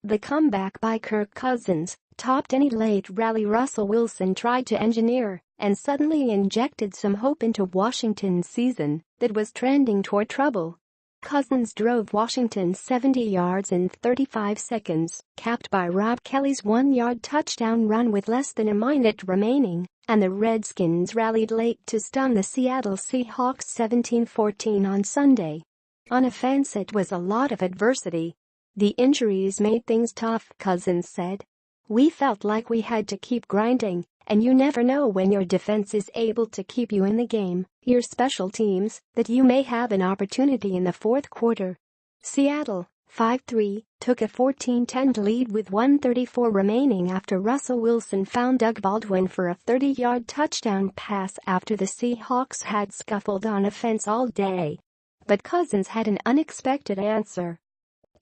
The comeback by Kirk Cousins topped any late rally Russell Wilson tried to engineer and suddenly injected some hope into Washington's season that was trending toward trouble. Cousins drove Washington 70 yards in 35 seconds, capped by Rob Kelley's 1-yard touchdown run with less than a minute remaining, and the Redskins rallied late to stun the Seattle Seahawks 17-14 on Sunday. On offense, it was a lot of adversity. The injuries made things tough, Cousins said. We felt like we had to keep grinding, and you never know when your defense is able to keep you in the game, your special teams, that you may have an opportunity in the fourth quarter. Seattle, 5-3, took a 14-10 lead with 1:34 remaining after Russell Wilson found Doug Baldwin for a 30-yard touchdown pass after the Seahawks had scuffled on offense all day. But Cousins had an unexpected answer.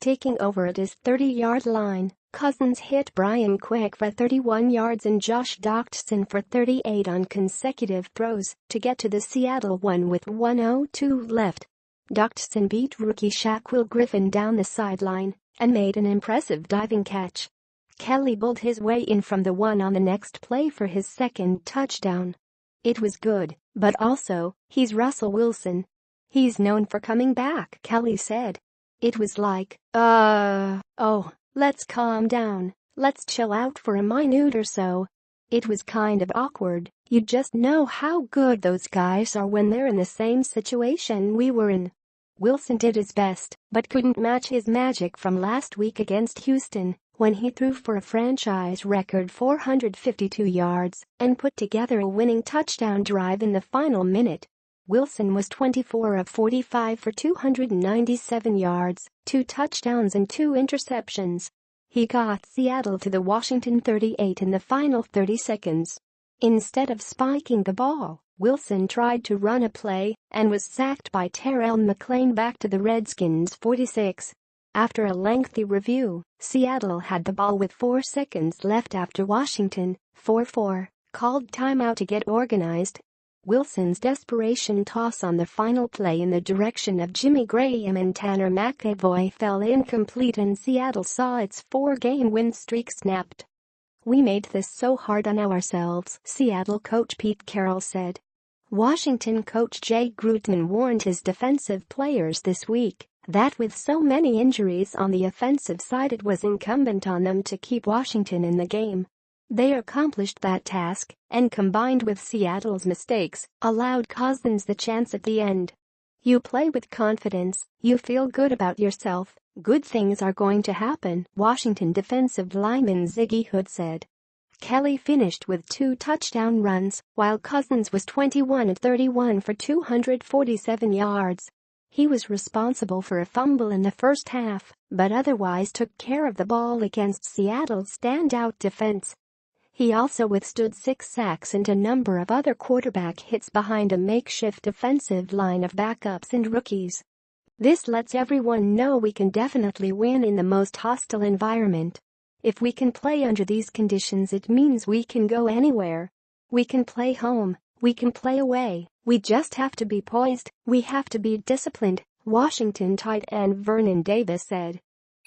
Taking over at his 30-yard line, Cousins hit Brian Quick for 31 yards and Josh Doctson for 38 on consecutive throws to get to the Seattle one with 1:02 left. Doctson beat rookie Shaquille Griffin down the sideline and made an impressive diving catch. Kelley bowled his way in from the one on the next play for his second touchdown. It was good, but also, he's Russell Wilson. He's known for coming back, Kelley said. It was like, let's calm down, let's chill out for a minute or so. It was kind of awkward. You just know how good those guys are when they're in the same situation we were in. Wilson did his best, but couldn't match his magic from last week against Houston, when he threw for a franchise record 452 yards and put together a winning touchdown drive in the final minute. Wilson was 24 of 45 for 297 yards, 2 touchdowns and 2 interceptions. He got Seattle to the Washington 38 in the final 30 seconds. Instead of spiking the ball, Wilson tried to run a play and was sacked by Terrell McClain back to the Redskins 46. After a lengthy review, Seattle had the ball with 4 seconds left after Washington, 4-4, called timeout to get organized. Wilson's desperation toss on the final play in the direction of Jimmy Graham and Tanner McEvoy fell incomplete and Seattle saw its 4-game win streak snapped. We made this so hard on ourselves, Seattle coach Pete Carroll said. Washington coach Jay Gruden warned his defensive players this week that with so many injuries on the offensive side it was incumbent on them to keep Washington in the game. They accomplished that task, and combined with Seattle's mistakes, allowed Cousins the chance at the end. You play with confidence, you feel good about yourself, good things are going to happen, Washington defensive lineman Ziggy Hood said. Kelley finished with 2 touchdown runs, while Cousins was 21 of 31 for 247 yards. He was responsible for a fumble in the first half, but otherwise took care of the ball against Seattle's standout defense. He also withstood 6 sacks and a number of other quarterback hits behind a makeshift defensive line of backups and rookies. This lets everyone know we can definitely win in the most hostile environment. If we can play under these conditions, it means we can go anywhere. We can play home, we can play away, we just have to be poised, we have to be disciplined, Washington tight end Vernon Davis said.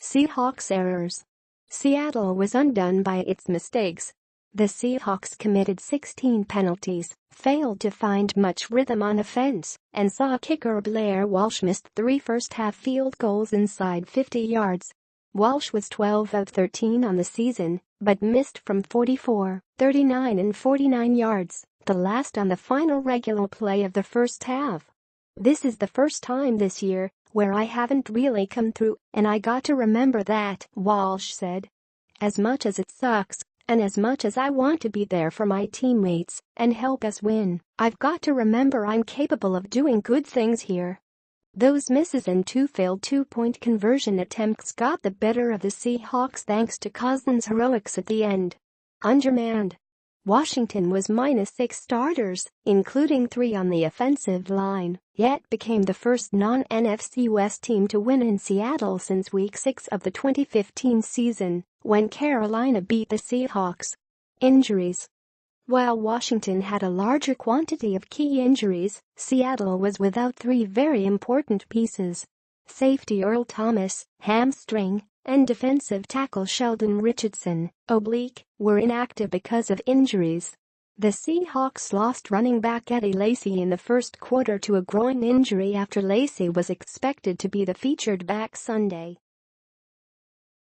Seahawks errors. Seattle was undone by its mistakes. The Seahawks committed 16 penalties, failed to find much rhythm on offense, and saw kicker Blair Walsh missed 3 first-half field goals inside 50 yards. Walsh was 12 of 13 on the season, but missed from 44, 39 and 49 yards, the last on the final regular play of the first half. This is the first time this year where I haven't really come through, and I got to remember that, Walsh said. As much as it sucks, and as much as I want to be there for my teammates and help us win, I've got to remember I'm capable of doing good things here. Those misses and 2 failed 2-point conversion attempts got the better of the Seahawks thanks to Cousins' heroics at the end. Undermanned. Washington was -6 starters, including 3 on the offensive line, yet became the first non-NFC West team to win in Seattle since Week 6 of the 2015 season, when Carolina beat the Seahawks. Injuries. While Washington had a larger quantity of key injuries, Seattle was without 3 very important pieces. Safety Earl Thomas, hamstring, and defensive tackle Sheldon Richardson were inactive because of injuries. The Seahawks lost running back Eddie Lacy in the first quarter to a groin injury after Lacy was expected to be the featured back Sunday.